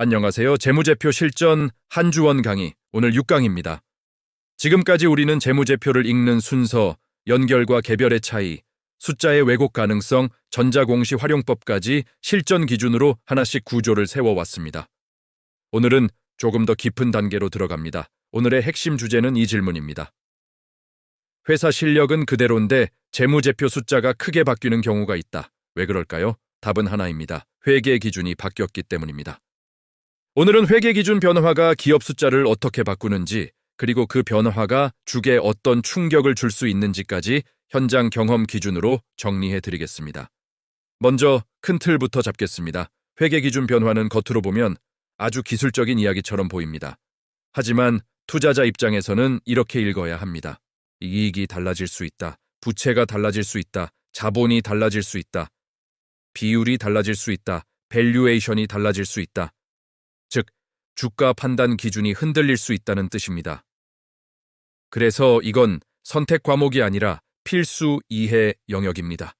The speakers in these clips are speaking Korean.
안녕하세요. 재무제표 실전 한주원 강의, 오늘 6강입니다. 지금까지 우리는 재무제표를 읽는 순서, 연결과 개별의 차이, 숫자의 왜곡 가능성, 전자공시 활용법까지 실전 기준으로 하나씩 구조를 세워왔습니다. 오늘은 조금 더 깊은 단계로 들어갑니다. 오늘의 핵심 주제는 이 질문입니다. 회사 실력은 그대로인데 재무제표 숫자가 크게 바뀌는 경우가 있다. 왜 그럴까요? 답은 하나입니다. 회계 기준이 바뀌었기 때문입니다. 오늘은 회계 기준 변화가 기업 숫자를 어떻게 바꾸는지, 그리고 그 변화가 주에 어떤 충격을 줄 수 있는지까지 현장 경험 기준으로 정리해 드리겠습니다. 먼저 큰 틀부터 잡겠습니다. 회계 기준 변화는 겉으로 보면 아주 기술적인 이야기처럼 보입니다. 하지만 투자자 입장에서는 이렇게 읽어야 합니다. 이익이 달라질 수 있다. 부채가 달라질 수 있다. 자본이 달라질 수 있다. 비율이 달라질 수 있다. 밸류에이션이 달라질 수 있다. 즉, 주가 판단 기준이 흔들릴 수 있다는 뜻입니다. 그래서 이건 선택 과목이 아니라 필수 이해 영역입니다.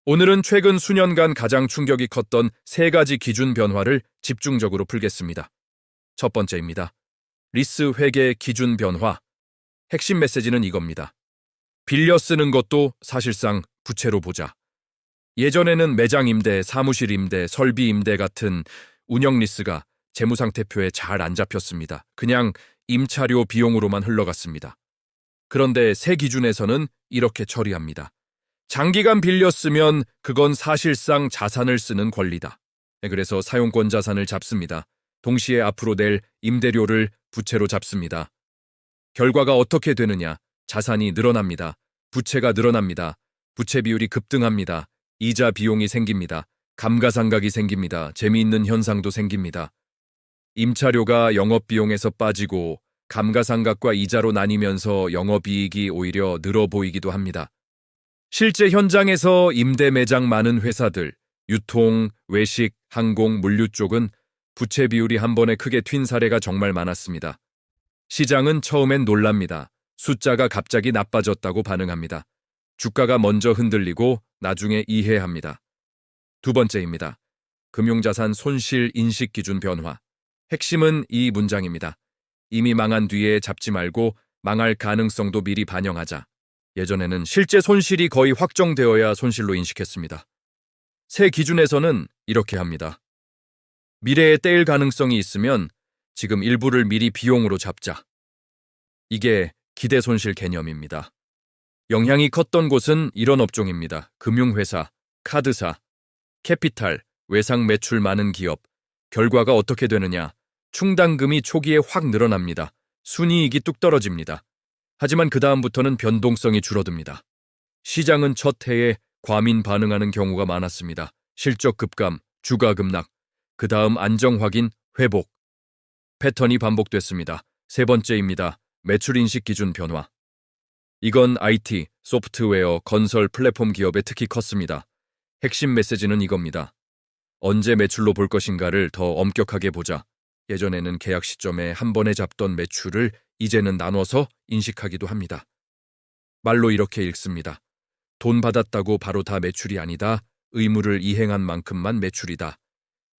오늘은 최근 수년간 가장 충격이 컸던 세 가지 기준 변화를 집중적으로 풀겠습니다. 첫 번째입니다. 리스 회계 기준 변화. 핵심 메시지는 이겁니다. 빌려 쓰는 것도 사실상 부채로 보자. 예전에는 매장 임대, 사무실 임대, 설비 임대 같은 운영 리스가 재무상태표에 잘 안 잡혔습니다. 그냥 임차료 비용으로만 흘러갔습니다. 그런데 새 기준에서는 이렇게 처리합니다. 장기간 빌려 쓰면 그건 사실상 자산을 쓰는 권리다. 그래서 사용권 자산을 잡습니다. 동시에 앞으로 낼 임대료를 부채로 잡습니다. 결과가 어떻게 되느냐? 자산이 늘어납니다. 부채가 늘어납니다. 부채 비율이 급등합니다. 이자 비용이 생깁니다. 감가상각이 생깁니다. 재미있는 현상도 생깁니다. 임차료가 영업비용에서 빠지고 감가상각과 이자로 나뉘면서 영업이익이 오히려 늘어 보이기도 합니다. 실제 현장에서 임대 매장 많은 회사들, 유통, 외식, 항공, 물류 쪽은 부채 비율이 한 번에 크게 튄 사례가 정말 많았습니다. 시장은 처음엔 놀랍니다. 숫자가 갑자기 나빠졌다고 반응합니다. 주가가 먼저 흔들리고 나중에 이해합니다. 두 번째입니다. 금융자산 손실 인식 기준 변화. 핵심은 이 문장입니다. 이미 망한 뒤에 잡지 말고 망할 가능성도 미리 반영하자. 예전에는 실제 손실이 거의 확정되어야 손실로 인식했습니다. 새 기준에서는 이렇게 합니다. 미래에 떼일 가능성이 있으면 지금 일부를 미리 비용으로 잡자. 이게 기대 손실 개념입니다. 영향이 컸던 곳은 이런 업종입니다. 금융회사, 카드사, 캐피탈, 외상 매출 많은 기업. 결과가 어떻게 되느냐? 충당금이 초기에 확 늘어납니다. 순이익이 뚝 떨어집니다. 하지만 그 다음부터는 변동성이 줄어듭니다. 시장은 첫 해에 과민 반응하는 경우가 많았습니다. 실적 급감, 주가 급락, 그 다음 안정 확인, 회복. 패턴이 반복됐습니다. 세 번째입니다. 매출 인식 기준 변화. 이건 IT, 소프트웨어, 건설, 플랫폼 기업에 특히 컸습니다. 핵심 메시지는 이겁니다. 언제 매출로 볼 것인가를 더 엄격하게 보자. 예전에는 계약 시점에 한 번에 잡던 매출을 이제는 나눠서 인식하기도 합니다. 말로 이렇게 읽습니다. 돈 받았다고 바로 다 매출이 아니다. 의무를 이행한 만큼만 매출이다.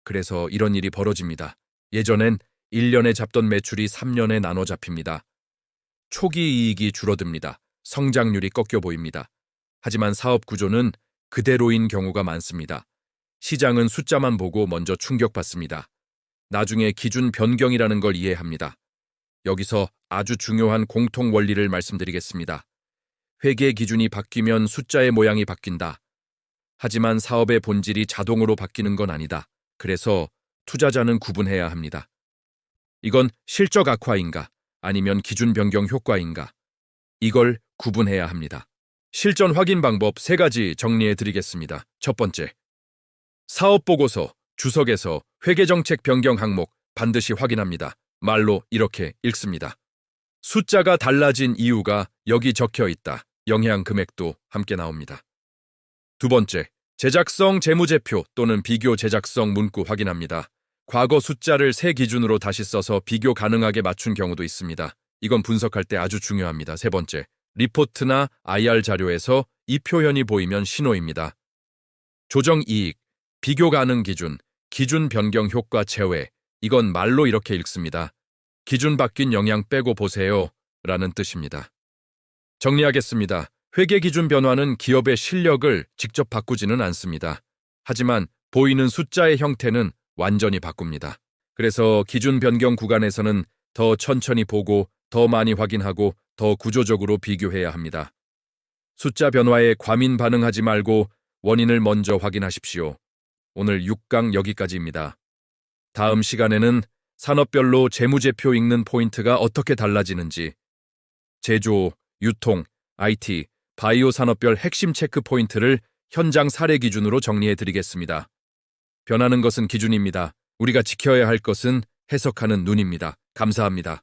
그래서 이런 일이 벌어집니다. 예전엔 1년에 잡던 매출이 3년에 나눠 잡힙니다. 초기 이익이 줄어듭니다. 성장률이 꺾여 보입니다. 하지만 사업 구조는 그대로인 경우가 많습니다. 시장은 숫자만 보고 먼저 충격받습니다. 나중에 기준 변경이라는 걸 이해합니다. 여기서 아주 중요한 공통 원리를 말씀드리겠습니다. 회계 기준이 바뀌면 숫자의 모양이 바뀐다. 하지만 사업의 본질이 자동으로 바뀌는 건 아니다. 그래서 투자자는 구분해야 합니다. 이건 실적 악화인가 아니면 기준 변경 효과인가? 이걸 구분해야 합니다. 실전 확인 방법 3가지 정리해 드리겠습니다. 첫 번째, 사업보고서, 주석에서 회계정책 변경 항목 반드시 확인합니다. 말로 이렇게 읽습니다. 숫자가 달라진 이유가 여기 적혀 있다. 영향 금액도 함께 나옵니다. 두 번째, 제작성 재무제표 또는 비교 제작성 문구 확인합니다. 과거 숫자를 새 기준으로 다시 써서 비교 가능하게 맞춘 경우도 있습니다. 이건 분석할 때 아주 중요합니다. 세 번째, 리포트나 IR 자료에서 이 표현이 보이면 신호입니다. 조정 이익, 비교 가능 기준, 기준 변경 효과 제외, 이건 말로 이렇게 읽습니다. 기준 바뀐 영향 빼고 보세요. 라는 뜻입니다. 정리하겠습니다. 회계 기준 변화는 기업의 실력을 직접 바꾸지는 않습니다. 하지만 보이는 숫자의 형태는 완전히 바꿉니다. 그래서 기준 변경 구간에서는 더 천천히 보고 더 많이 확인하고 더 구조적으로 비교해야 합니다. 숫자 변화에 과민 반응하지 말고 원인을 먼저 확인하십시오. 오늘 6강 여기까지입니다. 다음 시간에는 산업별로 재무제표 읽는 포인트가 어떻게 달라지는지, 제조, 유통, IT, 바이오 산업별 핵심 체크 포인트를 현장 사례 기준으로 정리해 드리겠습니다. 변하는 것은 기준입니다. 우리가 지켜야 할 것은 해석하는 눈입니다. 감사합니다.